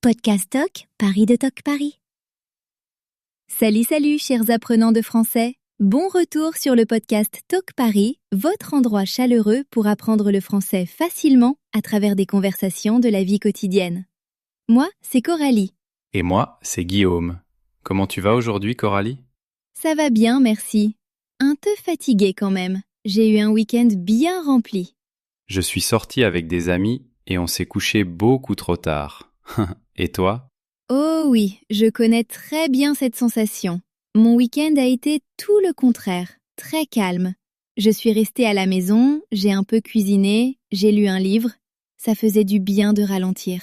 Podcast Talk, Paris de Talk Paris. Salut, chers apprenants de français. Bon retour sur le podcast Talk Paris, votre endroit chaleureux pour apprendre le français facilement à travers des conversations de la vie quotidienne. Moi, c'est Coralie. Et moi, c'est Guillaume. Comment tu vas aujourd'hui, Coralie ? Ça va bien, merci. Un peu fatiguée quand même. J'ai eu un week-end bien rempli. Je suis sorti avec des amis et on s'est couché beaucoup trop tard. Et toi ? Oh oui, je connais très bien cette sensation. Mon week-end a été tout le contraire, très calme. Je suis restée à la maison, j'ai un peu cuisiné, j'ai lu un livre. Ça faisait du bien de ralentir.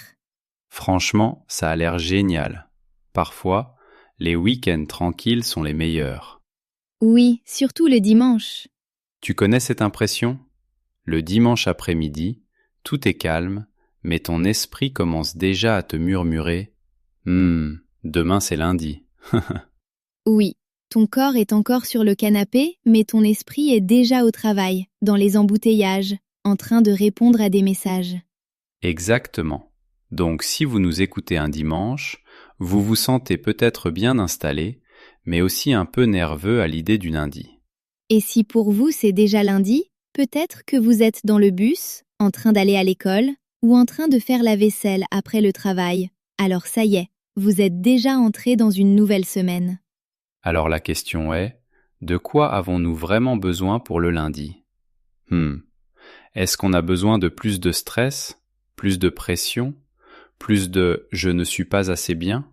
Franchement, ça a l'air génial. Parfois, les week-ends tranquilles sont les meilleurs. Oui, surtout le dimanche. Tu connais cette impression ? Le dimanche après-midi, tout est calme, mais ton esprit commence déjà à te murmurer « demain c'est lundi ». Oui, ton corps est encore sur le canapé, mais ton esprit est déjà au travail, dans les embouteillages, en train de répondre à des messages. Exactement. Donc si vous nous écoutez un dimanche, vous vous sentez peut-être bien installé, mais aussi un peu nerveux à l'idée du lundi. Et si pour vous c'est déjà lundi, peut-être que vous êtes dans le bus, en train d'aller à l'école, ou en train de faire la vaisselle après le travail. Alors ça y est, vous êtes déjà entré dans une nouvelle semaine. Alors la question est, de quoi avons-nous vraiment besoin pour le lundi ? Est-ce qu'on a besoin de plus de stress, plus de pression, plus de « je ne suis pas assez bien » ?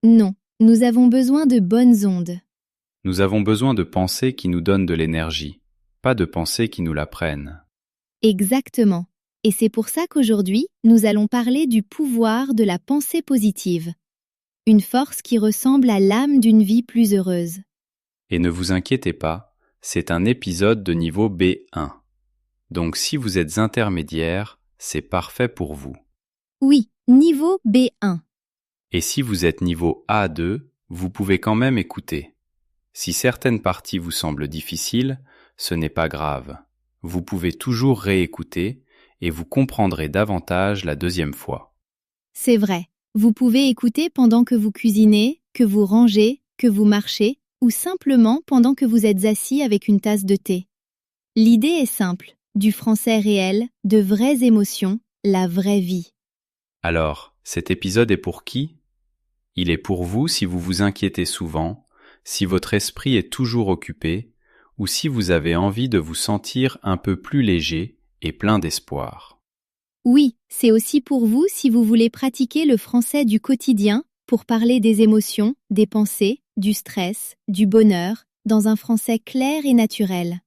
Non, nous avons besoin de bonnes ondes. Nous avons besoin de pensées qui nous donnent de l'énergie, pas de pensées qui nous la prennent. Exactement. Et c'est pour ça qu'aujourd'hui, nous allons parler du pouvoir de la pensée positive. Une force qui ressemble à l'âme d'une vie plus heureuse. Et ne vous inquiétez pas, c'est un épisode de niveau B1. Donc si vous êtes intermédiaire, c'est parfait pour vous. Oui, niveau B1. Et si vous êtes niveau A2, vous pouvez quand même écouter. Si certaines parties vous semblent difficiles, ce n'est pas grave. Vous pouvez toujours réécouter et vous comprendrez davantage la deuxième fois. C'est vrai. Vous pouvez écouter pendant que vous cuisinez, que vous rangez, que vous marchez, ou simplement pendant que vous êtes assis avec une tasse de thé. L'idée est simple, du français réel, de vraies émotions, la vraie vie. Alors, cet épisode est pour qui ? Il est pour vous si vous vous inquiétez souvent, si votre esprit est toujours occupé, ou si vous avez envie de vous sentir un peu plus léger et plein d'espoir. Oui, c'est aussi pour vous si vous voulez pratiquer le français du quotidien pour parler des émotions, des pensées, du stress, du bonheur, dans un français clair et naturel.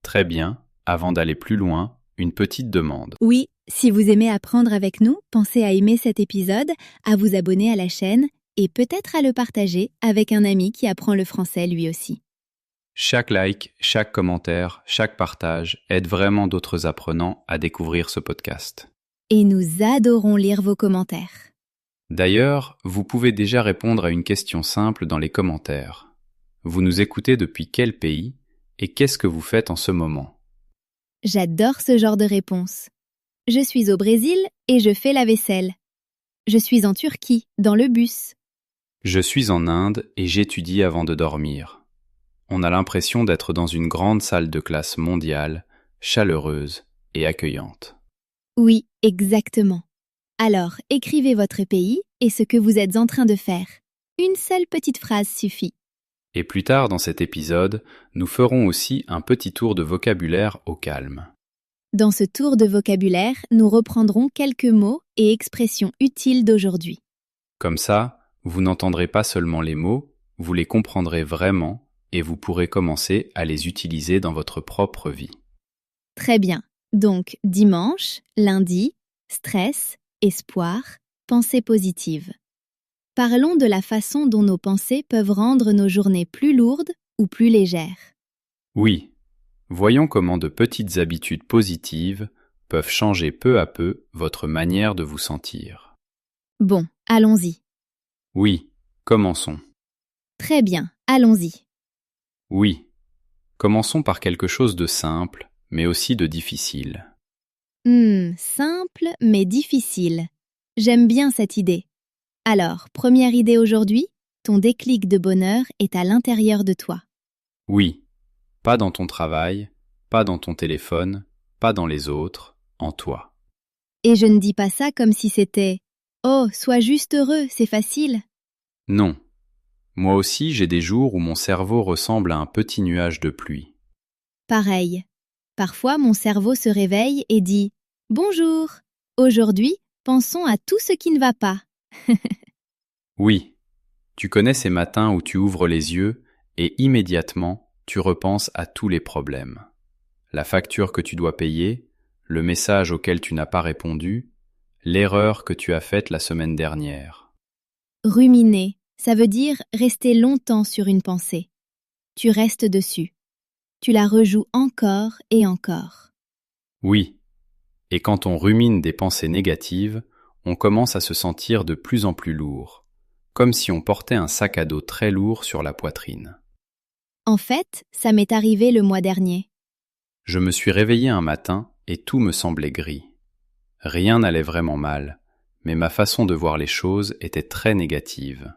Très bien, avant d'aller plus loin, une petite demande. Oui, si vous aimez apprendre avec nous, pensez à aimer cet épisode, à vous abonner à la chaîne et peut-être à le partager avec un ami qui apprend le français lui aussi. Chaque like, chaque commentaire, chaque partage aide vraiment d'autres apprenants à découvrir ce podcast. Et nous adorons lire vos commentaires. D'ailleurs, vous pouvez déjà répondre à une question simple dans les commentaires. Vous nous écoutez depuis quel pays et qu'est-ce que vous faites en ce moment ? J'adore ce genre de réponse. Je suis au Brésil et je fais la vaisselle. Je suis en Turquie, dans le bus. Je suis en Inde et j'étudie avant de dormir. On a l'impression d'être dans une grande salle de classe mondiale, chaleureuse et accueillante. Oui, exactement. Alors, écrivez votre pays et ce que vous êtes en train de faire. Une seule petite phrase suffit. Et plus tard dans cet épisode, nous ferons aussi un petit tour de vocabulaire au calme. Dans ce tour de vocabulaire, nous reprendrons quelques mots et expressions utiles d'aujourd'hui. Comme ça, vous n'entendrez pas seulement les mots, vous les comprendrez vraiment et vous pourrez commencer à les utiliser dans votre propre vie. Très bien. Donc, dimanche, lundi, stress, espoir, pensée positive. Parlons de la façon dont nos pensées peuvent rendre nos journées plus lourdes ou plus légères. Oui, voyons comment de petites habitudes positives peuvent changer peu à peu votre manière de vous sentir. Bon, allons-y. Oui, commençons. Très bien, allons-y. Oui, commençons par quelque chose de simple, mais aussi de difficile. Simple mais difficile. J'aime bien cette idée. Alors, première idée aujourd'hui, ton déclic de bonheur est à l'intérieur de toi. Oui, pas dans ton travail, pas dans ton téléphone, pas dans les autres, en toi. Et je ne dis pas ça comme si c'était « Oh, sois juste heureux, c'est facile ». Non. Moi aussi, j'ai des jours où mon cerveau ressemble à un petit nuage de pluie. Pareil. Parfois, mon cerveau se réveille et dit « Bonjour, aujourd'hui, pensons à tout ce qui ne va pas ». Oui, tu connais ces matins où tu ouvres les yeux et immédiatement, tu repenses à tous les problèmes. La facture que tu dois payer, le message auquel tu n'as pas répondu, l'erreur que tu as faite la semaine dernière. Ruminer, ça veut dire rester longtemps sur une pensée. Tu restes dessus. Tu la rejoues encore et encore. Oui, et quand on rumine des pensées négatives, on commence à se sentir de plus en plus lourd, comme si on portait un sac à dos très lourd sur la poitrine. En fait, ça m'est arrivé le mois dernier. Je me suis réveillé un matin et tout me semblait gris. Rien n'allait vraiment mal, mais ma façon de voir les choses était très négative.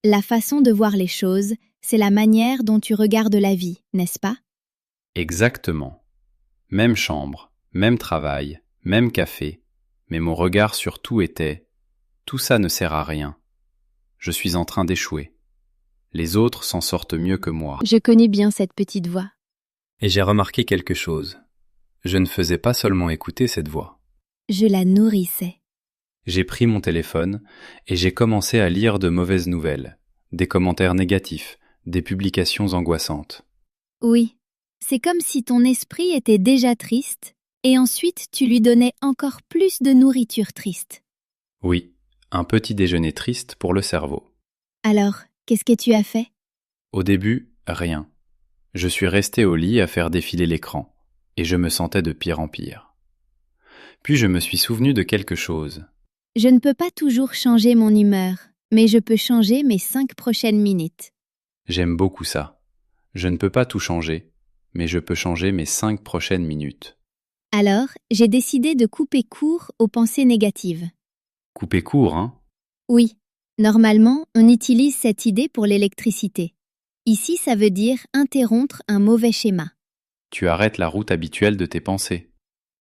La façon de voir les choses, c'est la manière dont tu regardes la vie, n'est-ce pas? Exactement. Même chambre, même travail, même café, mais mon regard sur tout était « tout ça ne sert à rien. Je suis en train d'échouer. Les autres s'en sortent mieux que moi. » Je connais bien cette petite voix. Et j'ai remarqué quelque chose. Je ne faisais pas seulement écouter cette voix. Je la nourrissais. J'ai pris mon téléphone et j'ai commencé à lire de mauvaises nouvelles, des commentaires négatifs, des publications angoissantes. Oui, c'est comme si ton esprit était déjà triste, et ensuite tu lui donnais encore plus de nourriture triste. Oui, un petit déjeuner triste pour le cerveau. Alors, qu'est-ce que tu as fait? Au début, rien. Je suis resté au lit à faire défiler l'écran, et je me sentais de pire en pire. Puis je me suis souvenu de quelque chose. Je ne peux pas toujours changer mon humeur, mais je peux changer mes 5 prochaines minutes. J'aime beaucoup ça. Je ne peux pas tout changer, mais je peux changer mes 5 prochaines minutes. Alors, j'ai décidé de couper court aux pensées négatives. Couper court, hein? Oui, normalement, on utilise cette idée pour l'électricité. Ici, ça veut dire interrompre un mauvais schéma. Tu arrêtes la route habituelle de tes pensées.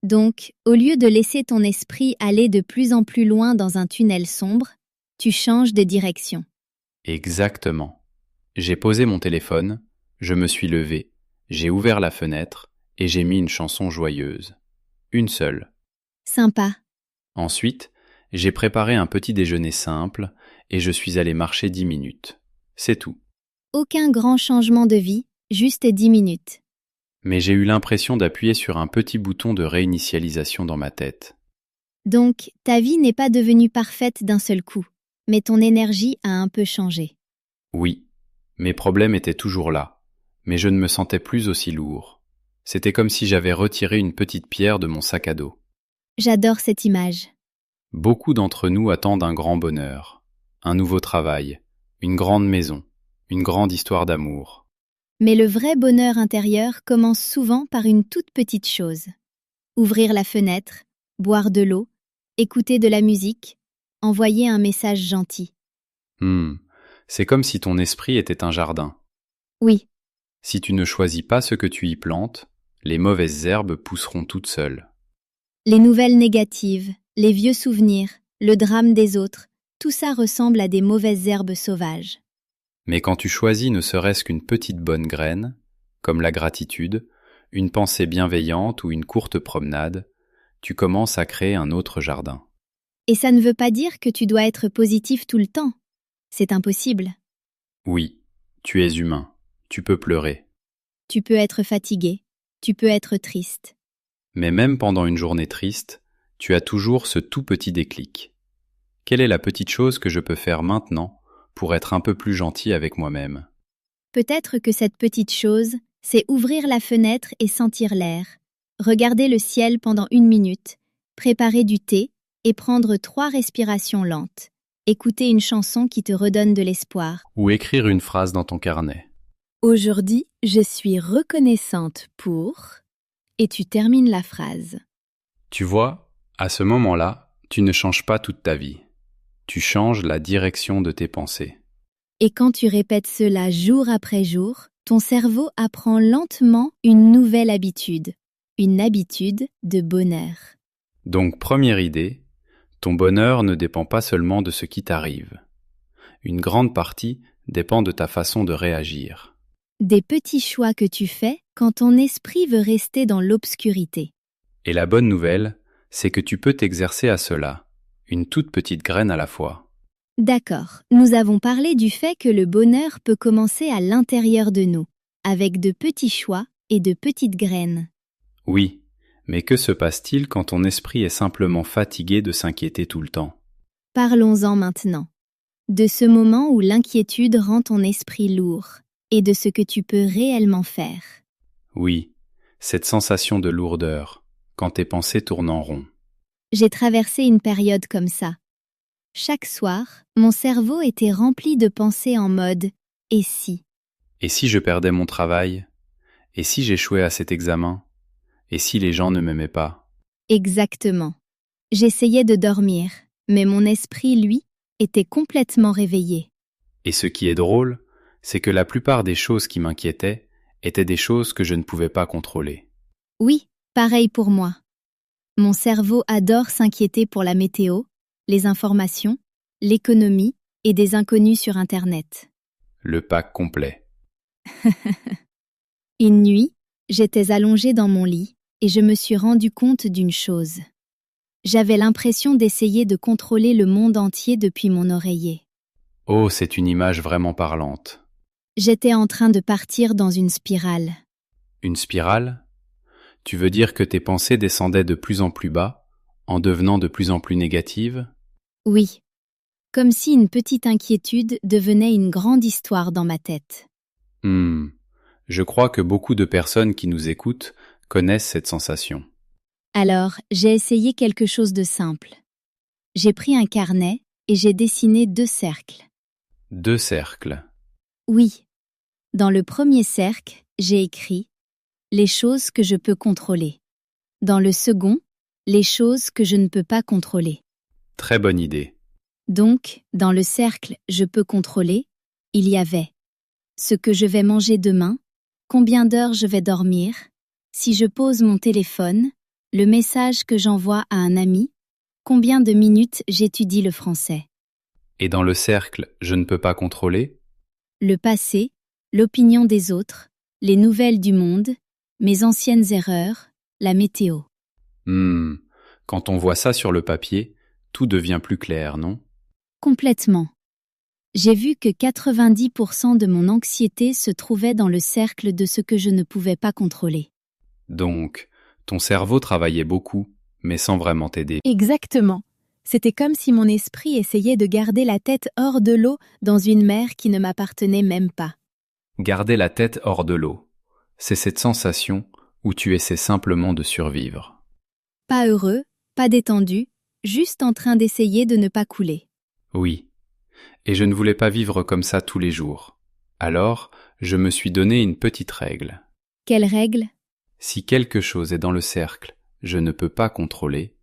Donc, au lieu de laisser ton esprit aller de plus en plus loin dans un tunnel sombre, tu changes de direction. Exactement. J'ai posé mon téléphone, je me suis levé, j'ai ouvert la fenêtre et j'ai mis une chanson joyeuse. Une seule. Sympa. Ensuite, j'ai préparé un petit déjeuner simple et je suis allé marcher 10 minutes. C'est tout. Aucun grand changement de vie, juste 10 minutes. Mais j'ai eu l'impression d'appuyer sur un petit bouton de réinitialisation dans ma tête. Donc, ta vie n'est pas devenue parfaite d'un seul coup, mais ton énergie a un peu changé. Oui, mes problèmes étaient toujours là, mais je ne me sentais plus aussi lourd. C'était comme si j'avais retiré une petite pierre de mon sac à dos. J'adore cette image. Beaucoup d'entre nous attendent un grand bonheur, un nouveau travail, une grande maison, une grande histoire d'amour. Mais le vrai bonheur intérieur commence souvent par une toute petite chose. Ouvrir la fenêtre, boire de l'eau, écouter de la musique, envoyer un message gentil. C'est comme si ton esprit était un jardin. Oui, Si tu ne choisis pas ce que tu y plantes, les mauvaises herbes pousseront toutes seules. les nouvelles négatives, les vieux souvenirs, le drame des autres, tout ça ressemble à des mauvaises herbes sauvages. Mais quand tu choisis ne serait-ce qu'une petite bonne graine, comme la gratitude, une pensée bienveillante ou une courte promenade, tu commences à créer un autre jardin. Et ça ne veut pas dire que tu dois être positif tout le temps. C'est impossible. Oui, tu es humain, tu peux pleurer. Tu peux être fatigué, tu peux être triste. Mais même pendant une journée triste, tu as toujours ce tout petit déclic. Quelle est la petite chose que je peux faire maintenant pour être un peu plus gentil avec moi-même? Peut-être que cette petite chose, c'est ouvrir la fenêtre et sentir l'air, regarder le ciel pendant 1 minute, préparer du thé et prendre 3 respirations lentes. Écouter une chanson qui te redonne de l'espoir. Ou écrire une phrase dans ton carnet. Aujourd'hui, je suis reconnaissante pour... Et tu termines la phrase. Tu vois, à ce moment-là, tu ne changes pas toute ta vie. Tu changes la direction de tes pensées. Et quand tu répètes cela jour après jour, ton cerveau apprend lentement une nouvelle habitude, une habitude de bonheur. Donc, première idée, ton bonheur ne dépend pas seulement de ce qui t'arrive. Une grande partie dépend de ta façon de réagir. Des petits choix que tu fais quand ton esprit veut rester dans l'obscurité. Et la bonne nouvelle, c'est que tu peux t'exercer à cela, une toute petite graine à la fois. D'accord, nous avons parlé du fait que le bonheur peut commencer à l'intérieur de nous, avec de petits choix et de petites graines. Oui, mais que se passe-t-il quand ton esprit est simplement fatigué de s'inquiéter tout le temps? Parlons-en maintenant. De ce moment où l'inquiétude rend ton esprit lourd, et de ce que tu peux réellement faire. Oui, cette sensation de lourdeur, quand tes pensées tournent en rond. J'ai traversé une période comme ça. Chaque soir, mon cerveau était rempli de pensées en mode « et si ?» Et si je perdais mon travail? Et si j'échouais à cet examen? Et si les gens ne m'aimaient pas? Exactement. J'essayais de dormir, mais mon esprit, lui, était complètement réveillé. Et ce qui est drôle, c'est que la plupart des choses qui m'inquiétaient étaient des choses que je ne pouvais pas contrôler. Oui, pareil pour moi. Mon cerveau adore s'inquiéter pour la météo, les informations, l'économie et des inconnus sur Internet. Le pack complet. Une nuit, j'étais allongée dans mon lit et je me suis rendu compte d'une chose. J'avais l'impression d'essayer de contrôler le monde entier depuis mon oreiller. Oh, c'est une image vraiment parlante. J'étais en train de partir dans une spirale. Une spirale? Tu veux dire que tes pensées descendaient de plus en plus bas, en devenant de plus en plus négatives? Oui, comme si une petite inquiétude devenait une grande histoire dans ma tête. Je crois que beaucoup de personnes qui nous écoutent connaissent cette sensation. Alors, j'ai essayé quelque chose de simple. J'ai pris un carnet et j'ai dessiné 2 cercles. 2 cercles. Oui. Dans le premier cercle, j'ai écrit « les choses que je peux contrôler ». Dans le second, « les choses que je ne peux pas contrôler ». Très bonne idée. Donc, dans le cercle « je peux contrôler », il y avait ce que je vais manger demain, combien d'heures je vais dormir, si je pose mon téléphone, le message que j'envoie à un ami, combien de minutes j'étudie le français. Et dans le cercle « je ne peux pas contrôler », Le passé, l'opinion des autres, les nouvelles du monde, mes anciennes erreurs, la météo. Quand on voit ça sur le papier, tout devient plus clair, non? Complètement. J'ai vu que 90% de mon anxiété se trouvait dans le cercle de ce que je ne pouvais pas contrôler. Donc, ton cerveau travaillait beaucoup, mais sans vraiment t'aider. Exactement. C'était comme si mon esprit essayait de garder la tête hors de l'eau dans une mer qui ne m'appartenait même pas. Garder la tête hors de l'eau, c'est cette sensation où tu essaies simplement de survivre. Pas heureux, pas détendu, juste en train d'essayer de ne pas couler. Oui, et je ne voulais pas vivre comme ça tous les jours. Alors, je me suis donné une petite règle. Quelle règle? Si quelque chose est dans le cercle, je ne peux pas contrôler,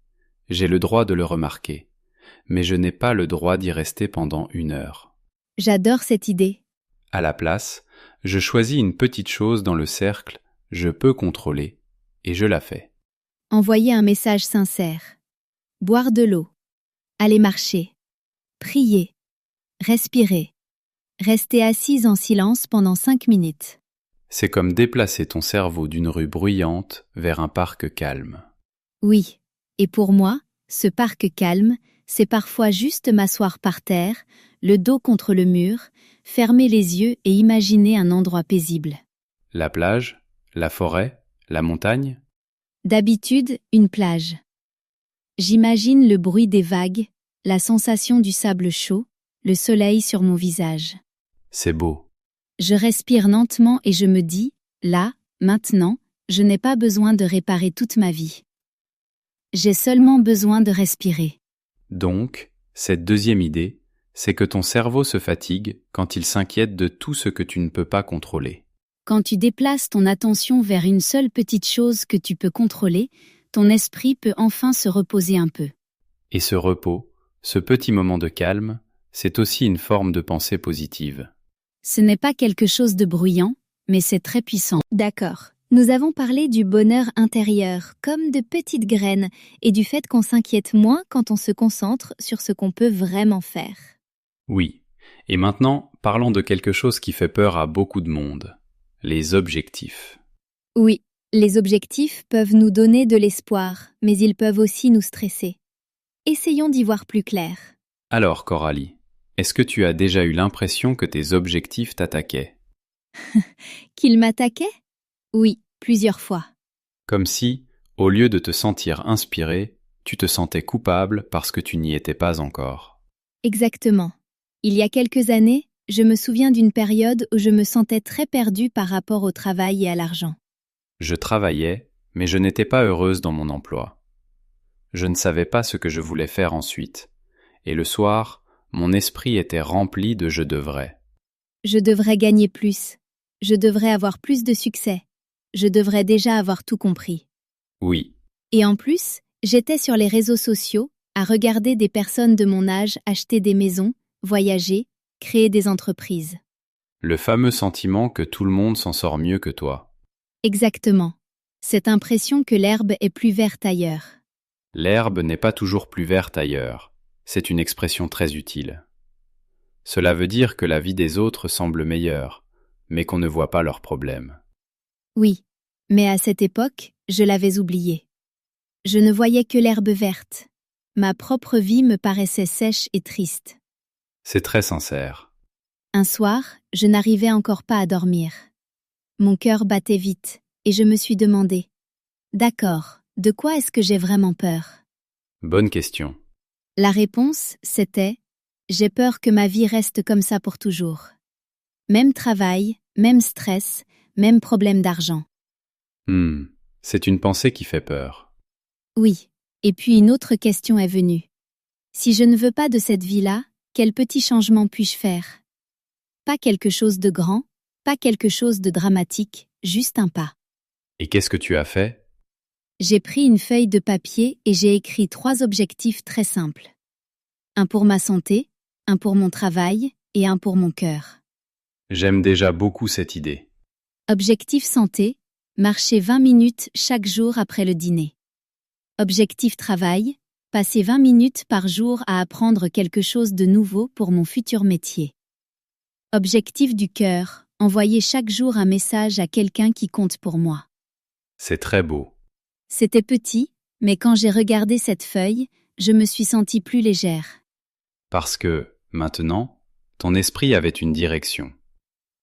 j'ai le droit de le remarquer, mais je n'ai pas le droit d'y rester pendant 1 heure. J'adore cette idée. À la place, je choisis une petite chose dans le cercle, je peux contrôler, et je la fais. Envoyer un message sincère. Boire de l'eau. Aller marcher. Prier. Respirer. Rester assise en silence pendant 5 minutes. C'est comme déplacer ton cerveau d'une rue bruyante vers un parc calme. Oui. Et pour moi, ce parc calme, c'est parfois juste m'asseoir par terre, le dos contre le mur, fermer les yeux et imaginer un endroit paisible. La plage, la forêt, la montagne? D'habitude, une plage. J'imagine le bruit des vagues, la sensation du sable chaud, le soleil sur mon visage. C'est beau. Je respire lentement et je me dis, là, maintenant, je n'ai pas besoin de réparer toute ma vie. J'ai seulement besoin de respirer. Donc, cette deuxième idée, c'est que ton cerveau se fatigue quand il s'inquiète de tout ce que tu ne peux pas contrôler. Quand tu déplaces ton attention vers une seule petite chose que tu peux contrôler, ton esprit peut enfin se reposer un peu. Et ce repos, Ce petit moment de calme, c'est aussi une forme de pensée positive. Ce n'est pas quelque chose de bruyant, mais c'est très puissant. D'accord. Nous avons parlé du bonheur intérieur, comme de petites graines, et du fait qu'on s'inquiète moins quand on se concentre sur ce qu'on peut vraiment faire. Oui. Et maintenant, parlons de quelque chose qui fait peur à beaucoup de monde. Les objectifs. Oui, les objectifs peuvent nous donner de l'espoir, mais ils peuvent aussi nous stresser. Essayons d'y voir plus clair. Alors, Coralie, est-ce que tu as déjà eu l'impression que tes objectifs t'attaquaient? Qu'ils m'attaquaient? Oui, plusieurs fois. Comme si, au lieu de te sentir inspiré, tu te sentais coupable parce que tu n'y étais pas encore. Exactement. Il y a quelques années, je me souviens d'une période où je me sentais très perdue par rapport au travail et à l'argent. Je travaillais, mais je n'étais pas heureuse dans mon emploi. Je ne savais pas ce que je voulais faire ensuite. Et le soir, mon esprit était rempli de je devrais. Je devrais gagner plus. Je devrais avoir plus de succès. Je devrais déjà avoir tout compris. Oui, Et en plus, j'étais sur les réseaux sociaux, à regarder des personnes de mon âge acheter des maisons, voyager, créer des entreprises. le fameux sentiment que tout le monde s'en sort mieux que toi. Exactement. Cette impression que l'herbe est plus verte ailleurs. L'herbe n'est pas toujours plus verte ailleurs. C'est une expression très utile. Cela veut dire que la vie des autres semble meilleure, mais qu'on ne voit pas leurs problèmes. Oui, mais à cette époque, je l'avais oublié. Je ne voyais que l'herbe verte. Ma propre vie me paraissait sèche et triste. C'est très sincère. Un soir, je n'arrivais encore pas à dormir. Mon cœur battait vite, et je me suis demandé, d'accord, de quoi est-ce que j'ai vraiment peur? Bonne question. La réponse, c'était, j'ai peur que ma vie reste comme ça pour toujours. Même travail, même stress, même problème d'argent. C'est une pensée qui fait peur. Oui, et puis une autre question est venue. Si je ne veux pas de cette vie-là, quel petit changement puis-je faire? Pas quelque chose de grand, pas quelque chose de dramatique, juste un pas. Et qu'est-ce que tu as fait? J'ai pris une feuille de papier et j'ai écrit 3 objectifs très simples. Un pour ma santé, un pour mon travail et un pour mon cœur. J'aime déjà beaucoup cette idée. Objectif santé, marcher 20 minutes chaque jour après le dîner. Objectif travail, passer 20 minutes par jour à apprendre quelque chose de nouveau pour mon futur métier. Objectif du cœur, envoyer chaque jour un message à quelqu'un qui compte pour moi. C'est très beau. C'était petit, mais quand j'ai regardé cette feuille, je me suis sentie plus légère. Parce que, maintenant, ton esprit avait une direction.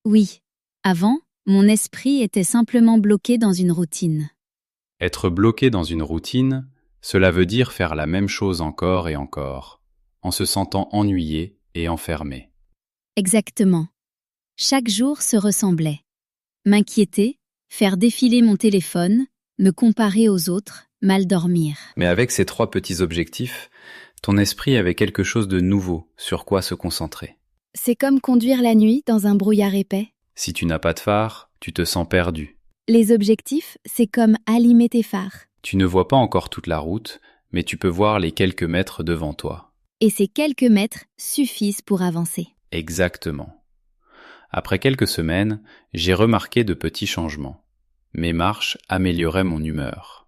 Oui, avant, mon esprit était simplement bloqué dans une routine. Être bloqué dans une routine, cela veut dire faire la même chose encore et encore, en se sentant ennuyé et enfermé. Exactement. Chaque jour se ressemblait. M'inquiéter, faire défiler mon téléphone, me comparer aux autres, mal dormir. Mais avec ces 3 petits objectifs, ton esprit avait quelque chose de nouveau sur quoi se concentrer. C'est comme conduire la nuit dans un brouillard épais. Si tu n'as pas de phare, tu te sens perdu. Les objectifs, c'est comme allumer tes phares. Tu ne vois pas encore toute la route, mais tu peux voir les quelques mètres devant toi. Et ces quelques mètres suffisent pour avancer. Exactement. Après quelques semaines, j'ai remarqué de petits changements. Mes marches amélioraient mon humeur.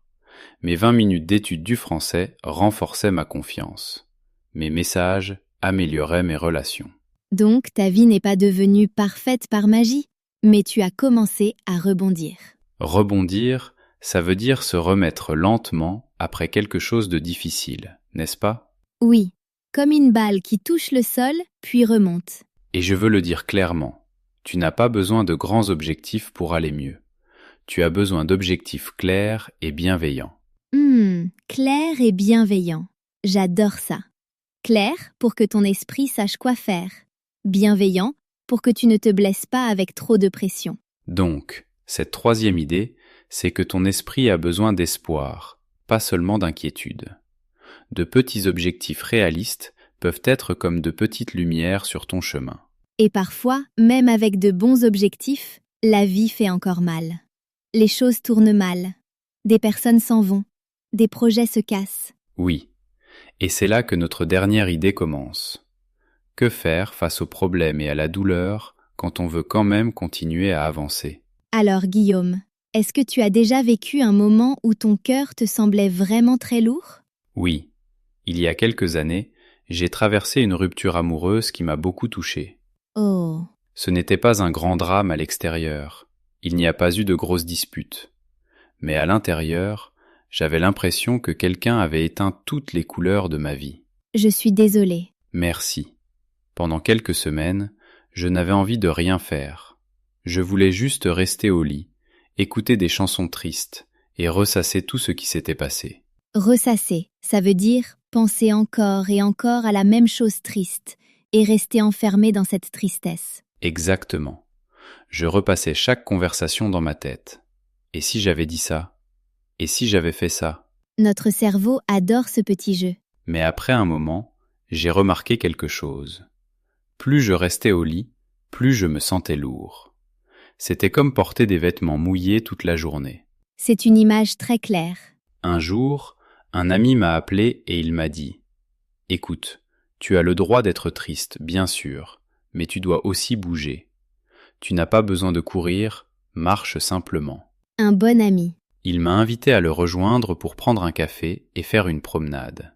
Mes 20 minutes d'étude du français renforçaient ma confiance. Mes messages amélioraient mes relations. Donc, ta vie n'est pas devenue parfaite par magie, mais tu as commencé à rebondir. Rebondir, ça veut dire se remettre lentement après quelque chose de difficile, n'est-ce pas? Oui, comme une balle qui touche le sol, puis remonte. Et je veux le dire clairement, tu n'as pas besoin de grands objectifs pour aller mieux. Tu as besoin d'objectifs clairs et bienveillants. Clair et bienveillant. J'adore ça. Clair pour que ton esprit sache quoi faire. Bienveillant pour que tu ne te blesses pas avec trop de pression. Donc, cette 3e idée, c'est que ton esprit a besoin d'espoir, pas seulement d'inquiétude. De petits objectifs réalistes peuvent être comme de petites lumières sur ton chemin. Et parfois, même avec de bons objectifs, la vie fait encore mal. Les choses tournent mal. Des personnes s'en vont. Des projets se cassent. Oui, Et c'est là que notre dernière idée commence. Que faire face aux problèmes et à la douleur quand on veut quand même continuer à avancer? Alors Guillaume, est-ce que tu as déjà vécu un moment où ton cœur te semblait vraiment très lourd? Oui, il y a quelques années, j'ai traversé une rupture amoureuse qui m'a beaucoup touché. Oh, Ce n'était pas un grand drame à l'extérieur, il n'y a pas eu de grosses disputes. Mais à l'intérieur, j'avais l'impression que quelqu'un avait éteint toutes les couleurs de ma vie. je suis désolée. Merci. Pendant quelques semaines, je n'avais envie de rien faire. Je voulais juste rester au lit, écouter des chansons tristes et ressasser tout ce qui s'était passé. Ressasser, ça veut dire penser encore et encore à la même chose triste et rester enfermé dans cette tristesse. Exactement. Je repassais chaque conversation dans ma tête. Et si j'avais dit ça? Et si j'avais fait ça? Notre cerveau adore ce petit jeu. Mais après un moment, j'ai remarqué quelque chose. Plus je restais au lit, plus je me sentais lourd. C'était comme porter des vêtements mouillés toute la journée. C'est une image très claire. Un jour, un ami m'a appelé et il m'a dit « Écoute, tu as le droit d'être triste, bien sûr, mais tu dois aussi bouger. Tu n'as pas besoin de courir, marche simplement. » Un bon ami. Il m'a invité à le rejoindre pour prendre un café et faire une promenade.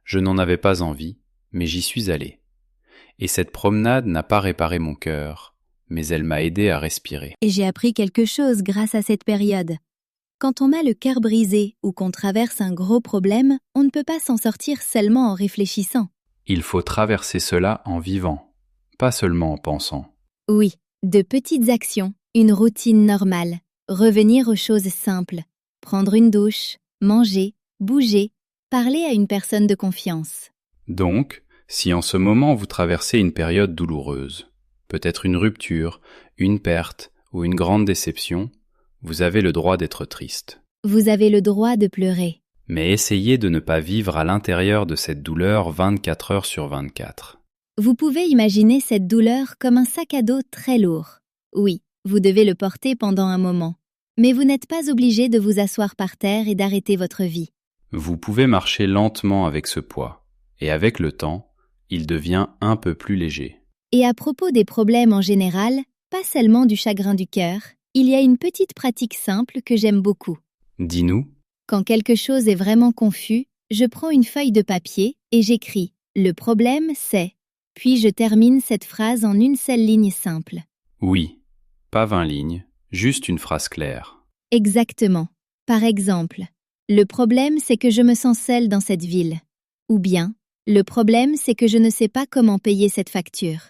Je n'en avais pas envie, mais j'y suis allé. Et cette promenade n'a pas réparé mon cœur, mais elle m'a aidé à respirer. Et j'ai appris quelque chose grâce à cette période. Quand on a le cœur brisé ou qu'on traverse un gros problème, on ne peut pas s'en sortir seulement en réfléchissant. Il faut traverser cela en vivant, pas seulement en pensant. Oui, de petites actions, une routine normale, revenir aux choses simples, prendre une douche, manger, bouger, parler à une personne de confiance. Donc, si en ce moment vous traversez une période douloureuse, peut-être une rupture, une perte ou une grande déception, vous avez le droit d'être triste. Vous avez le droit de pleurer. Mais essayez de ne pas vivre à l'intérieur de cette douleur 24 heures sur 24. Vous pouvez imaginer cette douleur comme un sac à dos très lourd. Oui, vous devez le porter pendant un moment. Mais vous n'êtes pas obligé de vous asseoir par terre et d'arrêter votre vie. Vous pouvez marcher lentement avec ce poids, et avec le temps, il devient un peu plus léger. Et à propos des problèmes en général, pas seulement du chagrin du cœur, il y a une petite pratique simple que j'aime beaucoup. Dis-nous. Quand quelque chose est vraiment confus, je prends une feuille de papier et j'écris « Le problème, c'est… » Puis je termine cette phrase en une seule ligne simple. Oui, pas 20 lignes, juste une phrase claire. Exactement. Par exemple, « Le problème, c'est que je me sens seule dans cette ville. » Ou bien « Le problème, c'est que je ne sais pas comment payer cette facture. »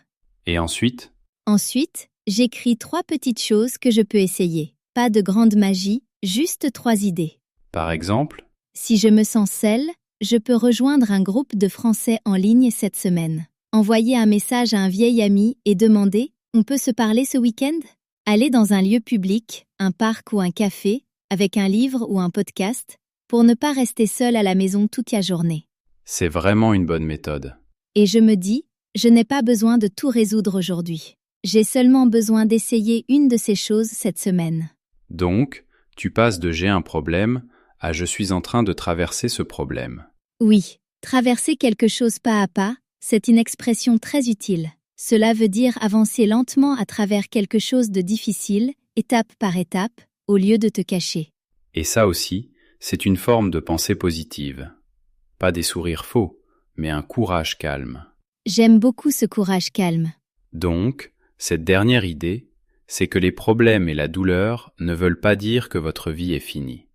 Et ensuite? Ensuite, j'écris 3 petites choses que je peux essayer. Pas de grande magie, juste 3 idées. Par exemple? Si je me sens seule, je peux rejoindre un groupe de français en ligne cette semaine. Envoyer un message à un vieil ami et demander « On peut se parler ce week-end ?» Aller dans un lieu public, un parc ou un café, avec un livre ou un podcast, pour ne pas rester seule à la maison toute la journée. C'est vraiment une bonne méthode. Et je me dis, je n'ai pas besoin de tout résoudre aujourd'hui. J'ai seulement besoin d'essayer une de ces choses cette semaine. Donc, tu passes de « j'ai un problème » à « je suis en train de traverser ce problème ». Oui, traverser quelque chose pas à pas, c'est une expression très utile. Cela veut dire avancer lentement à travers quelque chose de difficile, étape par étape, au lieu de te cacher. Et ça aussi, c'est une forme de pensée positive. Pas des sourires faux, mais un courage calme. J'aime beaucoup ce courage calme. Donc, cette dernière idée, c'est que les problèmes et la douleur ne veulent pas dire que votre vie est finie.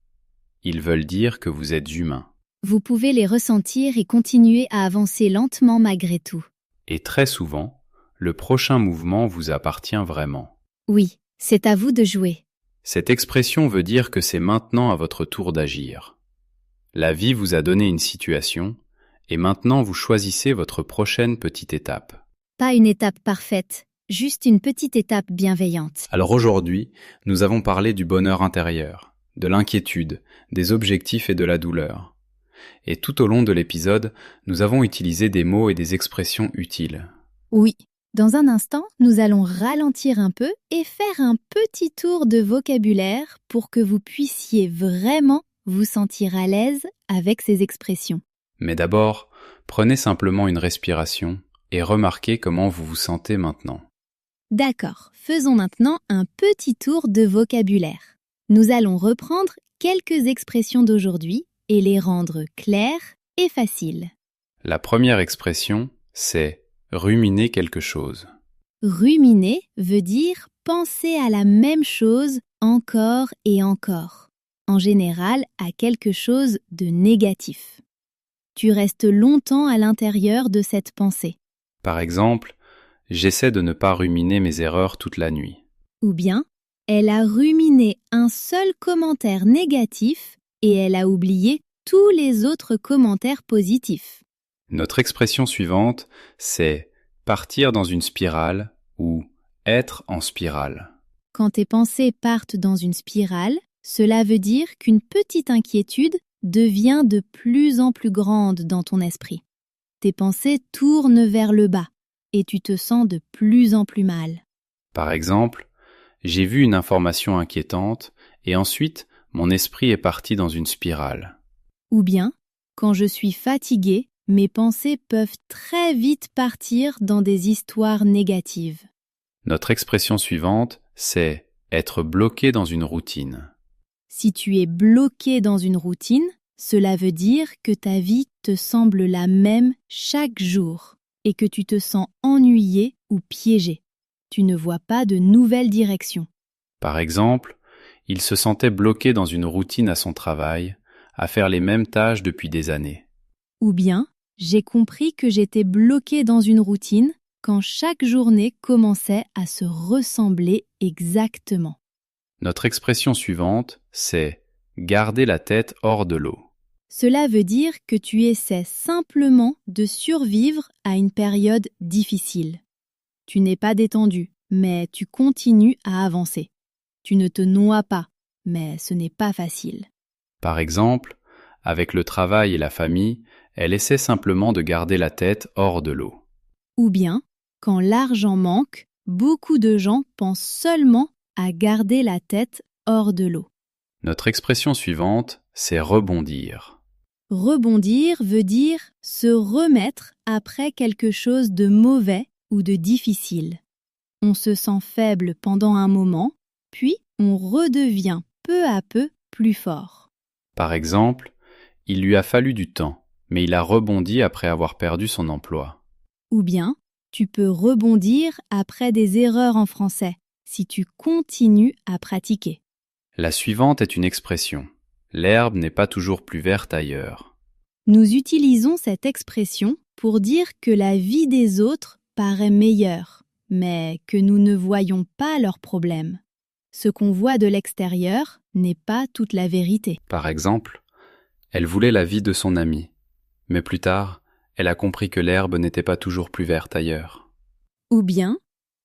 Ils veulent dire que vous êtes humain. Vous pouvez les ressentir et continuer à avancer lentement malgré tout. Et très souvent, le prochain mouvement vous appartient vraiment. Oui, c'est à vous de jouer. Cette expression veut dire que c'est maintenant à votre tour d'agir. La vie vous a donné une situation, et maintenant vous choisissez votre prochaine petite étape. Pas une étape parfaite, juste une petite étape bienveillante. Alors aujourd'hui, nous avons parlé du bonheur intérieur, de l'inquiétude, des objectifs et de la douleur. Et tout au long de l'épisode, nous avons utilisé des mots et des expressions utiles. Oui, dans un instant, nous allons ralentir un peu et faire un petit tour de vocabulaire pour que vous puissiez vraiment vous sentir à l'aise avec ces expressions. Mais d'abord, prenez simplement une respiration et remarquez comment vous vous sentez maintenant. D'accord, faisons maintenant un petit tour de vocabulaire. Nous allons reprendre quelques expressions d'aujourd'hui et les rendre claires et faciles. La première expression, c'est ruminer quelque chose. Ruminer veut dire penser à la même chose encore et encore, en général à quelque chose de négatif. Tu restes longtemps à l'intérieur de cette pensée. Par exemple, j'essaie de ne pas ruminer mes erreurs toute la nuit. Ou bien, elle a ruminé un seul commentaire négatif et elle a oublié tous les autres commentaires positifs. Notre expression suivante, c'est partir dans une spirale ou être en spirale. Quand tes pensées partent dans une spirale, cela veut dire qu'une petite inquiétude devient de plus en plus grande dans ton esprit. Tes pensées tournent vers le bas et tu te sens de plus en plus mal. Par exemple, j'ai vu une information inquiétante et ensuite mon esprit est parti dans une spirale. Ou bien, quand je suis fatiguée, mes pensées peuvent très vite partir dans des histoires négatives. Notre expression suivante, c'est être bloqué dans une routine. Si tu es bloqué dans une routine, cela veut dire que ta vie te semble la même chaque jour et que tu te sens ennuyé ou piégé. Tu ne vois pas de nouvelle direction. Par exemple, il se sentait bloqué dans une routine à son travail, à faire les mêmes tâches depuis des années. Ou bien, j'ai compris que j'étais bloqué dans une routine quand chaque journée commençait à se ressembler exactement. Notre expression suivante, c'est garder la tête hors de l'eau. Cela veut dire que tu essaies simplement de survivre à une période difficile. Tu n'es pas détendu, mais tu continues à avancer. Tu ne te noies pas, mais ce n'est pas facile. Par exemple, avec le travail et la famille, elle essaie simplement de garder la tête hors de l'eau. Ou bien, quand l'argent manque, beaucoup de gens pensent seulement à garder la tête hors de l'eau. Notre expression suivante, c'est rebondir. Rebondir veut dire se remettre après quelque chose de mauvais ou de difficile. On se sent faible pendant un moment, puis on redevient peu à peu plus fort. Par exemple, il lui a fallu du temps, mais il a rebondi après avoir perdu son emploi. Ou bien, tu peux rebondir après des erreurs en français si tu continues à pratiquer. La suivante est une expression. L'herbe n'est pas toujours plus verte ailleurs. Nous utilisons cette expression pour dire que la vie des autres paraît meilleure, mais que nous ne voyons pas leurs problèmes. Ce qu'on voit de l'extérieur n'est pas toute la vérité. Par exemple, elle voulait la vie de son ami, mais plus tard, elle a compris que l'herbe n'était pas toujours plus verte ailleurs. Ou bien,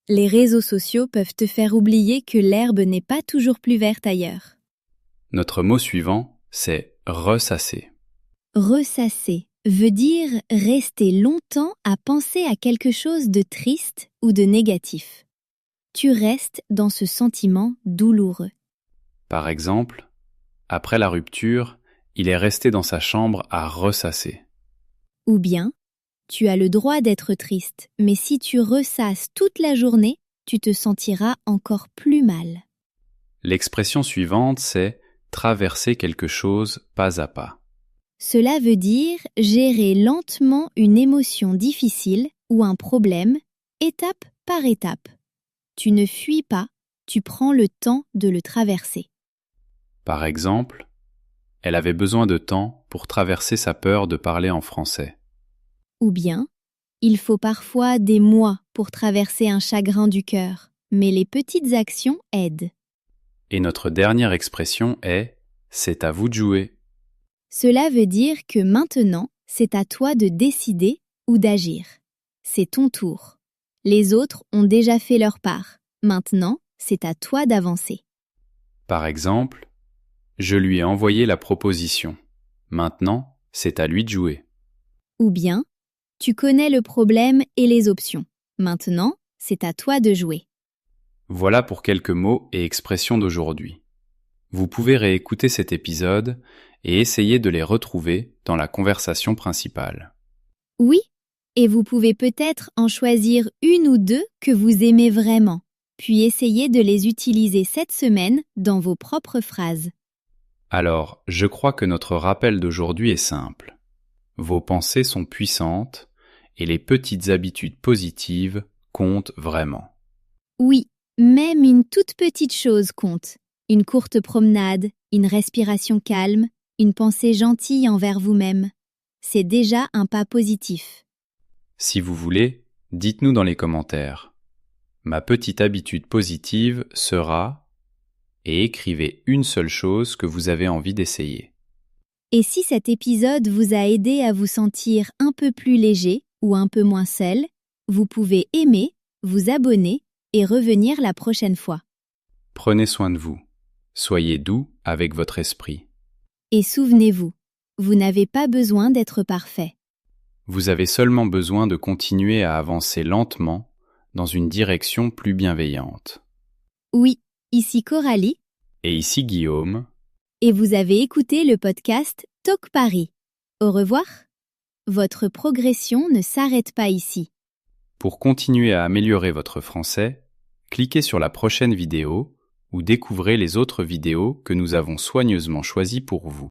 les réseaux sociaux peuvent te faire oublier que l'herbe n'est pas toujours plus verte ailleurs. Notre mot suivant, c'est ressasser. Ressasser veut dire rester longtemps à penser à quelque chose de triste ou de négatif. Tu restes dans ce sentiment douloureux. Par exemple, après la rupture, il est resté dans sa chambre à ressasser. Ou bien, tu as le droit d'être triste, mais si tu ressasses toute la journée, tu te sentiras encore plus mal. L'expression suivante, c'est traverser quelque chose pas à pas. Cela veut dire gérer lentement une émotion difficile ou un problème, étape par étape. Tu ne fuis pas, tu prends le temps de le traverser. Par exemple, elle avait besoin de temps pour traverser sa peur de parler en français. Ou bien, il faut parfois des mois pour traverser un chagrin du cœur, mais les petites actions aident. Et notre dernière expression est « c'est à vous de jouer ». Cela veut dire que maintenant, c'est à toi de décider ou d'agir. C'est ton tour. Les autres ont déjà fait leur part. Maintenant, c'est à toi d'avancer. Par exemple, je lui ai envoyé la proposition. Maintenant, c'est à lui de jouer. Ou bien, tu connais le problème et les options. Maintenant, c'est à toi de jouer. Voilà pour quelques mots et expressions d'aujourd'hui. Vous pouvez réécouter cet épisode et essayer de les retrouver dans la conversation principale. Oui, et vous pouvez peut-être en choisir une ou deux que vous aimez vraiment, puis essayer de les utiliser cette semaine dans vos propres phrases. Alors, je crois que notre rappel d'aujourd'hui est simple. Vos pensées sont puissantes et les petites habitudes positives comptent vraiment. Oui, même une toute petite chose compte. Une courte promenade, une respiration calme, une pensée gentille envers vous-même. C'est déjà un pas positif. Si vous voulez, dites-nous dans les commentaires. Ma petite habitude positive sera... et écrivez une seule chose que vous avez envie d'essayer. Et si cet épisode vous a aidé à vous sentir un peu plus léger ou un peu moins seul, vous pouvez aimer, vous abonner et revenir la prochaine fois. Prenez soin de vous. Soyez doux avec votre esprit. Et souvenez-vous, vous n'avez pas besoin d'être parfait. Vous avez seulement besoin de continuer à avancer lentement dans une direction plus bienveillante. Oui, ici Coralie. Et ici Guillaume. Et vous avez écouté le podcast Talk Paris. Au revoir. Votre progression ne s'arrête pas ici. Pour continuer à améliorer votre français, cliquez sur la prochaine vidéo ou découvrez les autres vidéos que nous avons soigneusement choisies pour vous.